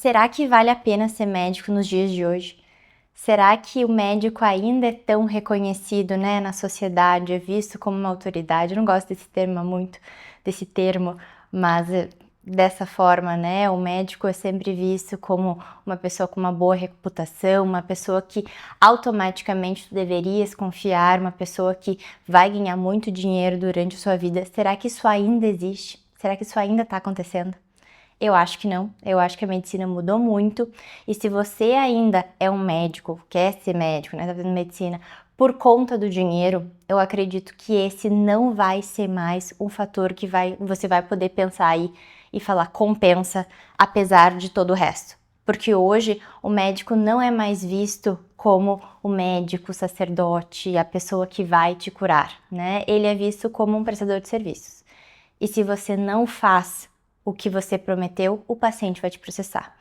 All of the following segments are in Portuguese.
será que vale a pena ser médico nos dias de hoje? Será que o médico ainda é tão reconhecido, né, na sociedade, é visto como uma autoridade? Eu não gosto desse termo, mas dessa forma, né, o médico é sempre visto como uma pessoa com uma boa reputação, uma pessoa que automaticamente tu deverias confiar, uma pessoa que vai ganhar muito dinheiro durante a sua vida. Será que isso ainda existe? Será que isso ainda está acontecendo? Eu acho que não, eu acho que a medicina mudou muito e se você ainda é um médico, quer ser médico, né, tá fazendo medicina, por conta do dinheiro, eu acredito que esse não vai ser mais um fator que você vai poder pensar aí e falar compensa, apesar de todo o resto. Porque hoje o médico não é mais visto como o médico, o sacerdote, a pessoa que vai te curar, né? Ele é visto como um prestador de serviços. E se você não faz o que você prometeu, o paciente vai te processar.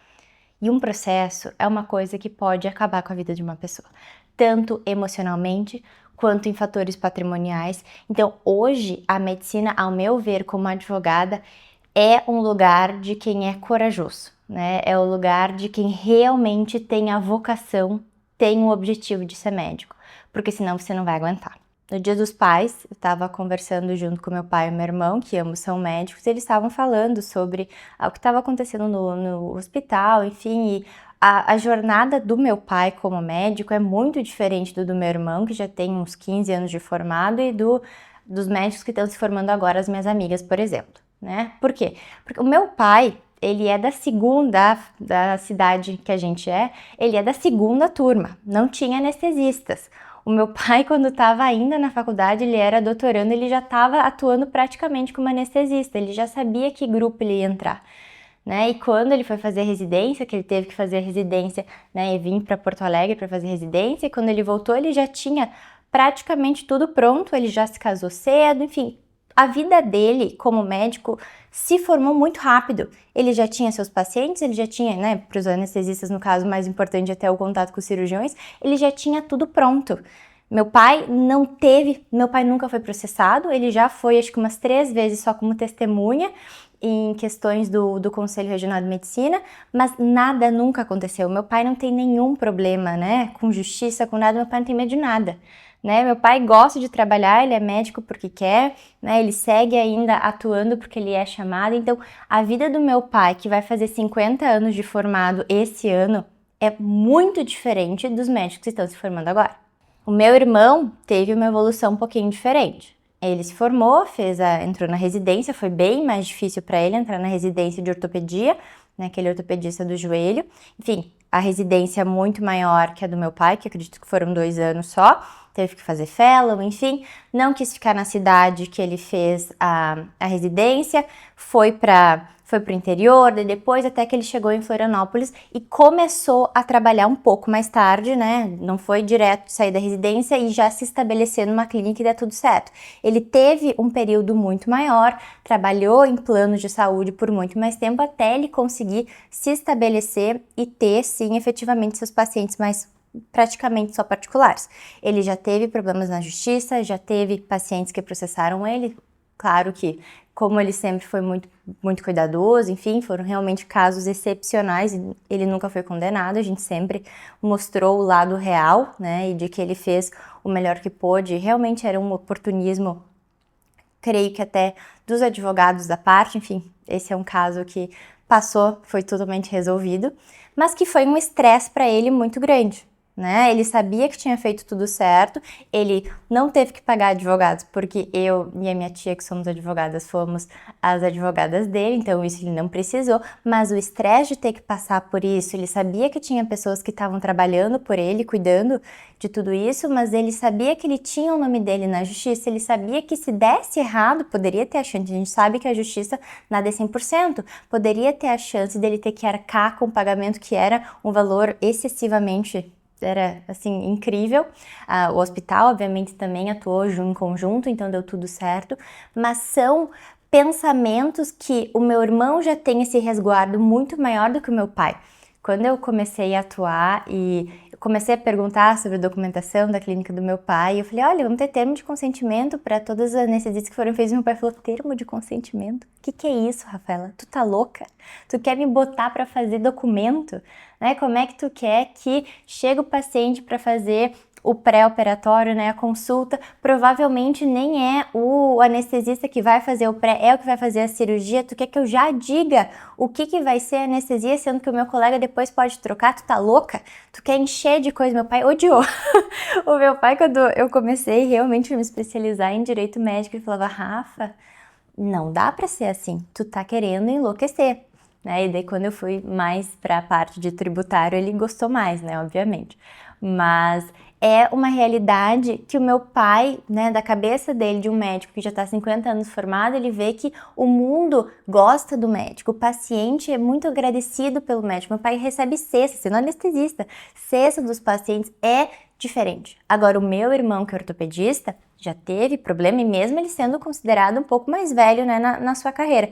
E um processo é uma coisa que pode acabar com a vida de uma pessoa, tanto emocionalmente quanto em fatores patrimoniais. Então, hoje, a medicina, ao meu ver, como advogada, é um lugar de quem é corajoso, né? É o lugar de quem realmente tem a vocação, tem o objetivo de ser médico, porque senão você não vai aguentar. No Dia dos Pais, eu estava conversando junto com meu pai e meu irmão, que ambos são médicos, e eles estavam falando sobre o que estava acontecendo no hospital, enfim, e a jornada do meu pai como médico é muito diferente do meu irmão, que já tem uns 15 anos de formado, e dos médicos que estão se formando agora, as minhas amigas, por exemplo, né? Por quê? Porque o meu pai, ele é da cidade que a gente ele é da segunda turma, não tinha anestesistas. O meu pai, quando estava ainda na faculdade, ele era doutorando, ele já estava atuando praticamente como anestesista, ele já sabia que grupo ele ia entrar, né? E quando ele foi fazer residência, que ele teve que fazer residência, né, e vir para Porto Alegre para fazer residência, e quando ele voltou, ele já tinha praticamente tudo pronto, ele já se casou cedo, enfim, a vida dele como médico se formou muito rápido. Ele já tinha seus pacientes, ele já tinha, né, para os anestesistas no caso, mais importante até o contato com os cirurgiões, ele já tinha tudo pronto. Meu pai nunca foi processado, ele já foi acho que umas 3 vezes só como testemunha em questões do Conselho Regional de Medicina, mas nada nunca aconteceu. Meu pai não tem nenhum problema, né, com justiça, com nada, meu pai não tem medo de nada. Né? Meu pai gosta de trabalhar, ele é médico porque quer, né? Ele segue ainda atuando porque ele é chamado. Então, a vida do meu pai, que vai fazer 50 anos de formado esse ano, é muito diferente dos médicos que estão se formando agora. O meu irmão teve uma evolução um pouquinho diferente. Ele se formou, entrou na residência, foi bem mais difícil para ele entrar na residência de ortopedia, né? Aquele ortopedista do joelho. Enfim, a residência é muito maior que a do meu pai, que acredito que foram 2 anos só. Teve que fazer fellow, enfim, não quis ficar na cidade que ele fez a residência, foi para o interior, e depois até que ele chegou em Florianópolis e começou a trabalhar um pouco mais tarde, né? Não foi direto sair da residência e já se estabelecer numa clínica e dá tudo certo. Ele teve um período muito maior, trabalhou em planos de saúde por muito mais tempo até ele conseguir se estabelecer e ter, sim, efetivamente seus pacientes mais praticamente só particulares. Ele já teve problemas na justiça, já teve pacientes que processaram ele, claro que como ele sempre foi muito, muito cuidadoso, enfim, foram realmente casos excepcionais, ele nunca foi condenado, a gente sempre mostrou o lado real, né, e de que ele fez o melhor que pôde, realmente era um oportunismo, creio que até dos advogados da parte, enfim, esse é um caso que passou, foi totalmente resolvido, mas que foi um estresse para ele muito grande. Né? Ele sabia que tinha feito tudo certo, ele não teve que pagar advogados, porque eu e a minha tia, que somos advogadas, fomos as advogadas dele, então isso ele não precisou, mas o estresse de ter que passar por isso, ele sabia que tinha pessoas que estavam trabalhando por ele, cuidando de tudo isso, mas ele sabia que ele tinha o nome dele na justiça, ele sabia que se desse errado, poderia ter a chance, a gente sabe que a justiça nada é 100%, poderia ter a chance dele ter que arcar com um pagamento que era um valor excessivamente era, assim, incrível. O hospital, obviamente, também atuou em conjunto, então deu tudo certo. Mas são pensamentos que o meu irmão já tem esse resguardo muito maior do que o meu pai. Quando eu comecei a atuar e comecei a perguntar sobre a documentação da clínica do meu pai, e eu falei, olha, vamos ter termo de consentimento para todas as anestesias que foram feitas. E meu pai falou, termo de consentimento? O que é isso, Rafaela? Tu tá louca? Tu quer me botar para fazer documento? Né? Como é que tu quer que chegue o paciente para fazer o pré-operatório, né, a consulta, provavelmente nem é o anestesista que vai fazer o pré, é o que vai fazer a cirurgia. Tu quer que eu já diga o que vai ser a anestesia, sendo que o meu colega depois pode trocar? Tu tá louca? Tu quer encher de coisa? Meu pai odiou. O meu pai, quando eu comecei realmente a me especializar em direito médico, ele falava, Rafa, não dá pra ser assim, tu tá querendo enlouquecer. Né? E daí quando eu fui mais para a parte de tributário, ele gostou mais, né, obviamente. Mas é uma realidade que o meu pai, né, da cabeça dele, de um médico que já está 50 anos formado, ele vê que o mundo gosta do médico, o paciente é muito agradecido pelo médico. Meu pai recebe cesta, sendo anestesista, cesta dos pacientes é diferente. Agora, o meu irmão, que é ortopedista, já teve problema, e mesmo ele sendo considerado um pouco mais velho, né, na sua carreira,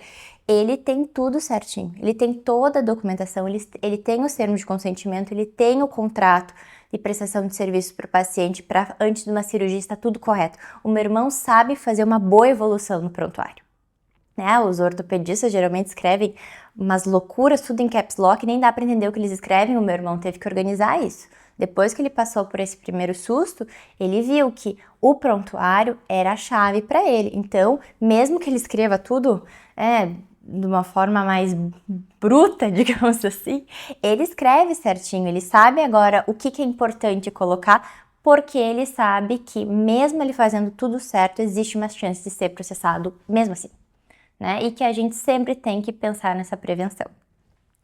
ele tem tudo certinho, ele tem toda a documentação, ele tem os termos de consentimento, ele tem o contrato de prestação de serviços para o paciente, antes de uma cirurgia está tudo correto. O meu irmão sabe fazer uma boa evolução no prontuário. Né? Os ortopedistas geralmente escrevem umas loucuras, tudo em caps lock, nem dá para entender o que eles escrevem. O meu irmão teve que organizar isso. Depois que ele passou por esse primeiro susto, ele viu que o prontuário era a chave para ele. Então, mesmo que ele escreva tudo de uma forma mais bruta, digamos assim, ele escreve certinho, ele sabe agora o que é importante colocar, porque ele sabe que mesmo ele fazendo tudo certo, existe uma chance de ser processado mesmo assim, né? E que a gente sempre tem que pensar nessa prevenção.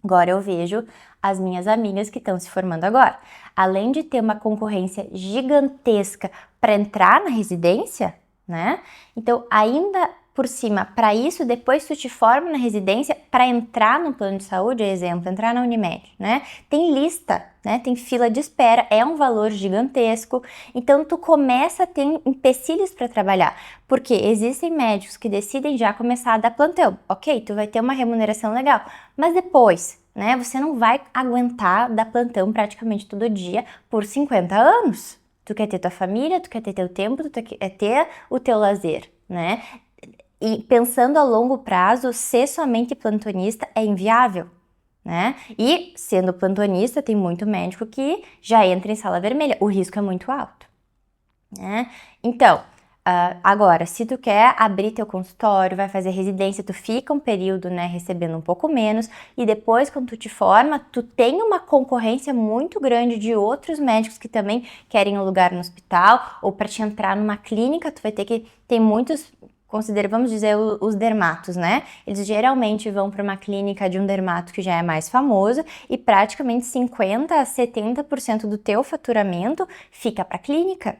Agora eu vejo as minhas amigas que estão se formando agora. Além de ter uma concorrência gigantesca para entrar na residência, né? Então, ainda por cima, para isso, depois tu te forma na residência, para entrar no plano de saúde, exemplo, entrar na Unimed, né? Tem lista, né? Tem fila de espera, é um valor gigantesco. Então, tu começa a ter empecilhos para trabalhar, porque existem médicos que decidem já começar a dar plantão. Ok, tu vai ter uma remuneração legal, mas depois, né? Você não vai aguentar dar plantão praticamente todo dia por 50 anos. Tu quer ter tua família, tu quer ter teu tempo, tu quer ter o teu lazer, né? E pensando a longo prazo, ser somente plantonista é inviável, né? E sendo plantonista, tem muito médico que já entra em sala vermelha, o risco é muito alto, né? Então, agora, se tu quer abrir teu consultório, vai fazer residência, tu fica um período, né, recebendo um pouco menos, e depois, quando tu te forma, tu tem uma concorrência muito grande de outros médicos que também querem um lugar no hospital, ou para te entrar numa clínica, tu vai ter que, tem muitos, vamos dizer, os dermatos, né? Eles geralmente vão para uma clínica de um dermato que já é mais famoso e praticamente 50% a 70% do teu faturamento fica para a clínica.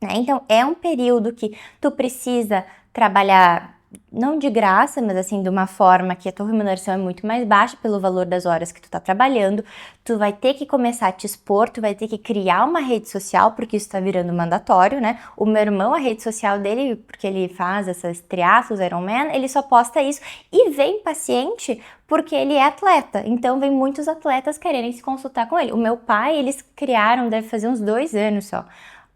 Né? Então, é um período que tu precisa trabalhar, não de graça, mas assim, de uma forma que a tua remuneração é muito mais baixa pelo valor das horas que tu tá trabalhando. Tu vai ter que começar a te expor, tu vai ter que criar uma rede social, porque isso tá virando mandatório, né? O meu irmão, a rede social dele, porque ele faz essas triatlos, Ironman, ele só posta isso. E vem paciente porque ele é atleta, então vem muitos atletas quererem se consultar com ele. O meu pai, eles criaram, deve fazer uns 2 anos só,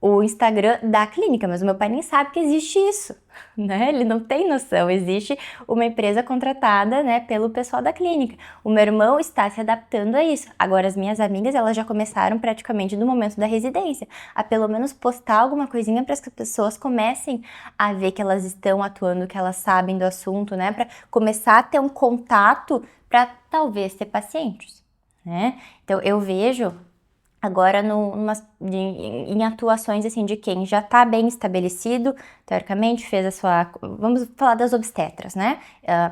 o Instagram da clínica, mas o meu pai nem sabe que existe isso, né? Ele não tem noção, existe uma empresa contratada, né, pelo pessoal da clínica. O meu irmão está se adaptando a isso. Agora, as minhas amigas, elas já começaram praticamente no momento da residência, a pelo menos postar alguma coisinha para que as pessoas comecem a ver que elas estão atuando, que elas sabem do assunto, né, para começar a ter um contato para talvez ter pacientes, né? Então, eu vejo agora em atuações assim de quem já está bem estabelecido, teoricamente fez a sua... Vamos falar das obstetras, né?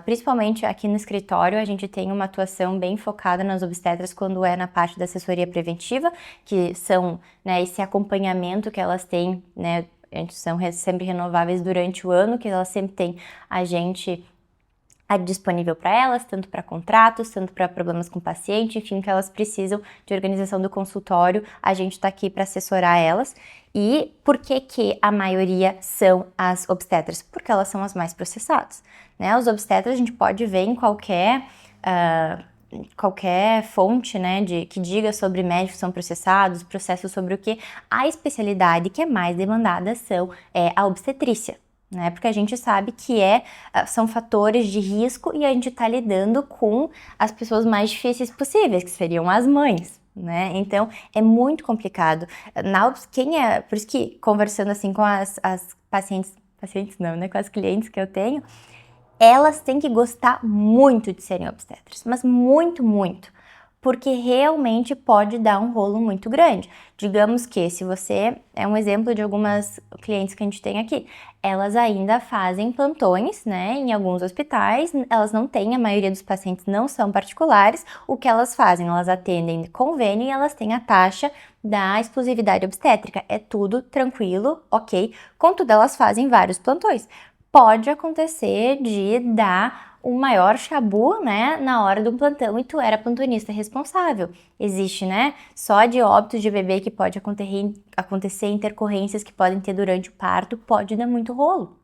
Principalmente aqui no escritório a gente tem uma atuação bem focada nas obstetras quando é na parte da assessoria preventiva, que são, né, esse acompanhamento que elas têm, né? São sempre renováveis durante o ano, que elas sempre têm a gente disponível para elas, tanto para contratos, tanto para problemas com o paciente, enfim, que elas precisam de organização do consultório, a gente está aqui para assessorar elas. E por que que a maioria são as obstetras? Porque elas são as mais processadas, né? Os obstetras a gente pode ver em qualquer qualquer fonte, né, que diga sobre médicos que são processados, processos sobre o que, a especialidade que é mais demandada é a obstetrícia, né, porque a gente sabe que são fatores de risco e a gente está lidando com as pessoas mais difíceis possíveis, que seriam as mães, né, então é muito complicado. Por isso que conversando assim com as pacientes não, né, com as clientes que eu tenho, elas têm que gostar muito de serem obstetras, mas muito, muito, porque realmente pode dar um rolo muito grande. Digamos que se você é um exemplo de algumas clientes que a gente tem aqui, elas ainda fazem plantões, né, em alguns hospitais, elas não têm, a maioria dos pacientes não são particulares, o que elas fazem? Elas atendem convênio e elas têm a taxa da exclusividade obstétrica, é tudo tranquilo, ok, contudo elas fazem vários plantões. Pode acontecer de dar um maior chabu, né, na hora do plantão e tu era plantonista responsável. Existe, né, só de óbitos de bebê que pode acontecer intercorrências que podem ter durante o parto, pode dar muito rolo.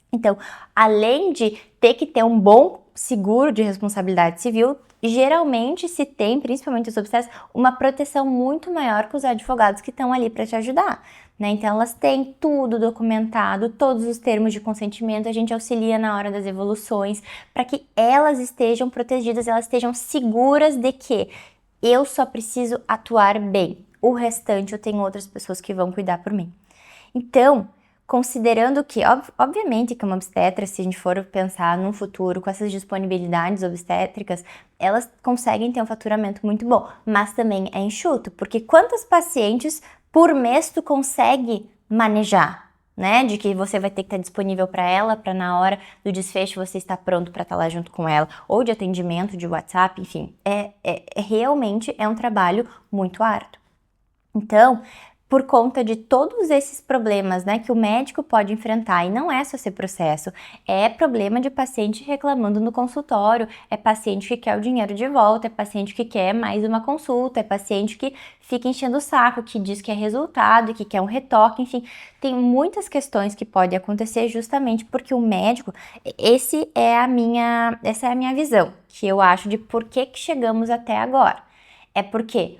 Então, além de ter que ter um bom seguro de responsabilidade civil, geralmente se tem, principalmente os obstetras, uma proteção muito maior que os advogados que estão ali para te ajudar, né? Então elas têm tudo documentado, todos os termos de consentimento, a gente auxilia na hora das evoluções, para que elas estejam protegidas, elas estejam seguras de que eu só preciso atuar bem, o restante eu tenho outras pessoas que vão cuidar por mim. Então, considerando que, obviamente, que uma obstetra, se a gente for pensar num futuro com essas disponibilidades obstétricas, elas conseguem ter um faturamento muito bom, mas também é enxuto, porque quantas pacientes por mês tu consegue manejar, né? De que você vai ter que estar disponível para ela, para na hora do desfecho você estar pronto para estar lá junto com ela, ou de atendimento, de WhatsApp, enfim, realmente é um trabalho muito árduo. Então, por conta de todos esses problemas, né, que o médico pode enfrentar, e não é só esse processo, é problema de paciente reclamando no consultório, é paciente que quer o dinheiro de volta, é paciente que quer mais uma consulta, é paciente que fica enchendo o saco, que diz que é resultado, que quer um retoque, enfim, tem muitas questões que podem acontecer justamente porque o médico, essa é a minha visão, que eu acho de por que chegamos até agora. É porque,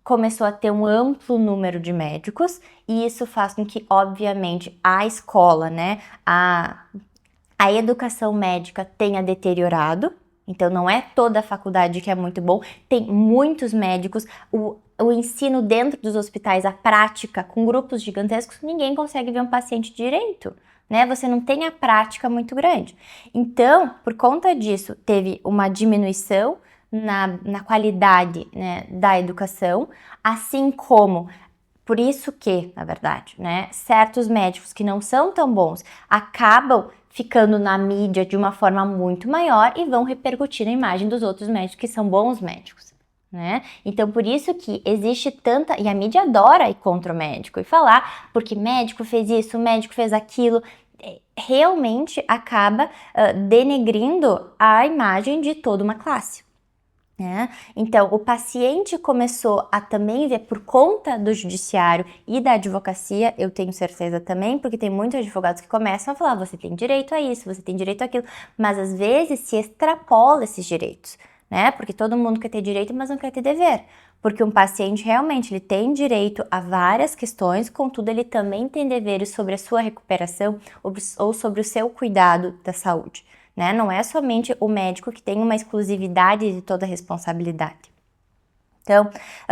começou a ter um amplo número de médicos e isso faz com que, obviamente, a escola, né, a educação médica tenha deteriorado. Então, não é toda a faculdade que é muito bom, tem muitos médicos, o ensino dentro dos hospitais, a prática, com grupos gigantescos, ninguém consegue ver um paciente direito, né? Você não tem a prática muito grande. Então, por conta disso, teve uma diminuição na qualidade, né, da educação, assim como, por isso que, na verdade, né, certos médicos que não são tão bons acabam ficando na mídia de uma forma muito maior e vão repercutir na imagem dos outros médicos que são bons médicos, né? Então, por isso que existe tanta... E a mídia adora ir contra o médico e falar porque médico fez isso, médico fez aquilo. Realmente acaba denegrindo a imagem de toda uma classe. Então, o paciente começou a também ver por conta do judiciário e da advocacia, eu tenho certeza também, porque tem muitos advogados que começam a falar, você tem direito a isso, você tem direito àquilo, mas às vezes se extrapola esses direitos, né? Porque todo mundo quer ter direito, mas não quer ter dever. Porque um paciente realmente ele tem direito a várias questões, contudo ele também tem deveres sobre a sua recuperação ou sobre o seu cuidado da saúde. Né? Não é somente o médico que tem uma exclusividade de toda a responsabilidade. Então,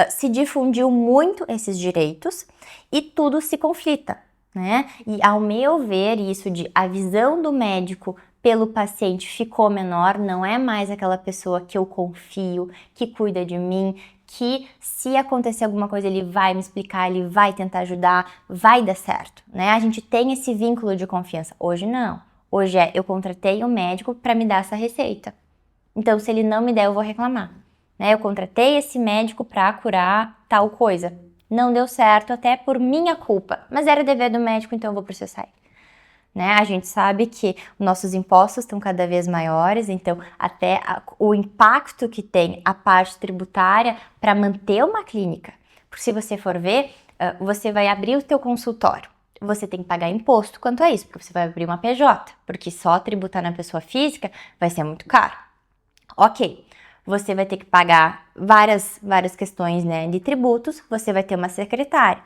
se difundiu muito esses direitos e tudo se conflita, né? E ao meu ver, isso de a visão do médico pelo paciente ficou menor, não é mais aquela pessoa que eu confio, que cuida de mim, que se acontecer alguma coisa ele vai me explicar, ele vai tentar ajudar, vai dar certo, né? A gente tem esse vínculo de confiança. Hoje não. Hoje eu contratei um médico para me dar essa receita. Então, se ele não me der, eu vou reclamar. Né? Eu contratei esse médico para curar tal coisa. Não deu certo, até por minha culpa. Mas era dever do médico, então eu vou processar ele. Né? A gente sabe que nossos impostos estão cada vez maiores, então até o impacto que tem a parte tributária para manter uma clínica. Porque se você for ver, você vai abrir o teu consultório. Você tem que pagar imposto quanto a isso, porque você vai abrir uma PJ, porque só tributar na pessoa física vai ser muito caro. Ok, você vai ter que pagar várias questões, né, de tributos, você vai ter uma secretária.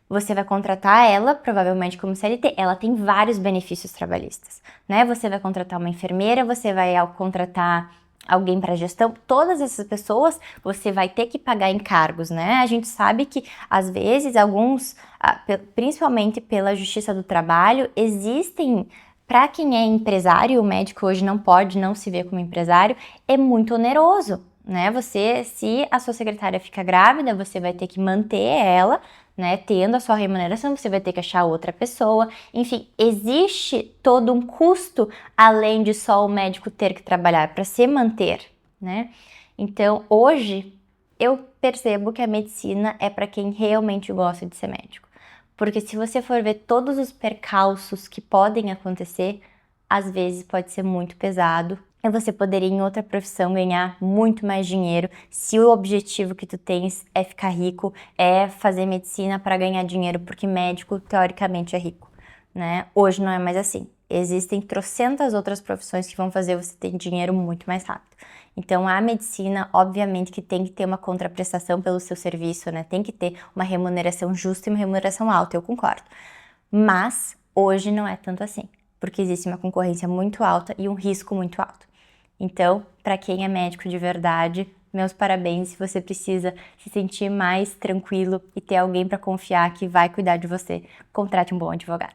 Você vai contratar ela, provavelmente como CLT, ela tem vários benefícios trabalhistas, né? Você vai contratar uma enfermeira, você vai contratar alguém para gestão, todas essas pessoas você vai ter que pagar encargos, né? A gente sabe que às vezes alguns, principalmente pela Justiça do Trabalho, existem, para quem é empresário, o médico hoje não pode não se ver como empresário, é muito oneroso, né? Se a sua secretária fica grávida, você vai ter que manter ela, né, tendo a sua remuneração, você vai ter que achar outra pessoa. Enfim, existe todo um custo além de só o médico ter que trabalhar para se manter, né? Então, hoje eu percebo que a medicina é para quem realmente gosta de ser médico. Porque se você for ver todos os percalços que podem acontecer, às vezes pode ser muito pesado. E você poderia em outra profissão ganhar muito mais dinheiro se o objetivo que tu tens é ficar rico, é fazer medicina para ganhar dinheiro, porque médico teoricamente é rico, né? Hoje não é mais assim. Existem trocentas outras profissões que vão fazer você ter dinheiro muito mais rápido. Então a medicina, obviamente que tem que ter uma contraprestação pelo seu serviço, né? Tem que ter uma remuneração justa e uma remuneração alta, eu concordo. Mas hoje não é tanto assim, porque existe uma concorrência muito alta e um risco muito alto. Então, para quem é médico de verdade, meus parabéns. Se você precisa se sentir mais tranquilo e ter alguém para confiar que vai cuidar de você, contrate um bom advogado.